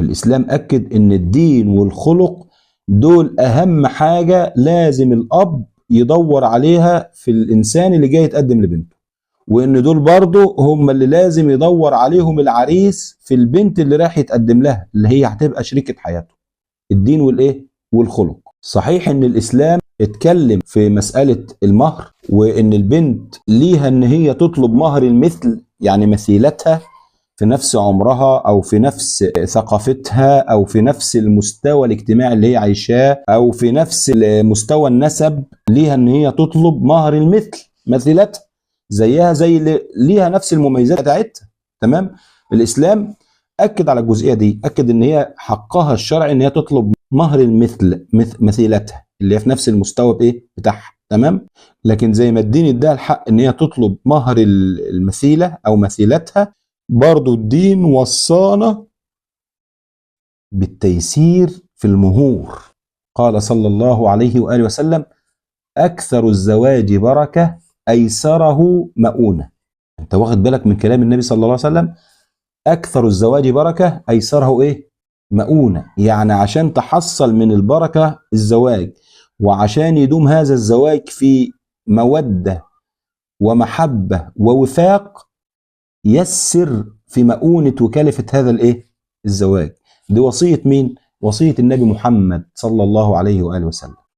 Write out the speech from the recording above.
الإسلام أكد إن الدين والخلق دول أهم حاجة لازم الأب يدور عليها في الإنسان اللي جاي يتقدم لبنته، وإن دول برضه هم اللي لازم يدور عليهم العريس في البنت اللي راح يتقدم لها، اللي هي هتبقى شريكة حياته. الدين والإيه؟ والخلق. صحيح إن الإسلام اتكلم في مسألة المهر، وإن البنت ليها إن هي تطلب مهر المثل، يعني مثيلتها في نفس عمرها أو في نفس ثقافتها أو في نفس المستوى الاجتماعي اللي هي عايشاه أو في نفس مستوى النسب، ليها إن هي تطلب مهر المثل، مثيلتها زيها زي اللي ليها نفس المميزات بتاعتها. تمام؟ الإسلام أكد على الجزئية دي، أكد إن هي حقها الشرعي إن هي تطلب مهر المثل، مثيلتها اللي هي في نفس المستوى بإيه؟ بتاعها. تمام؟ لكن زي ما الدين اداها الحق إن هي تطلب مهر المثيلة أو مثيلتها، برضو الدين وصانا بالتيسير في المهور. قال صلى الله عليه وآله وسلم: أكثر الزواج بركة أيسره مؤونة. أنت واخد بالك من كلام النبي صلى الله عليه وسلم؟ أكثر الزواج بركة أيسره إيه؟ مؤونة. يعني عشان تحصل من البركة الزواج، وعشان يدوم هذا الزواج في مودة ومحبة ووفاق، يسر في مؤونة وكلفة هذا الإيه؟ الزواج. دي وصية مين؟ وصية النبي محمد صلى الله عليه وآله وسلم.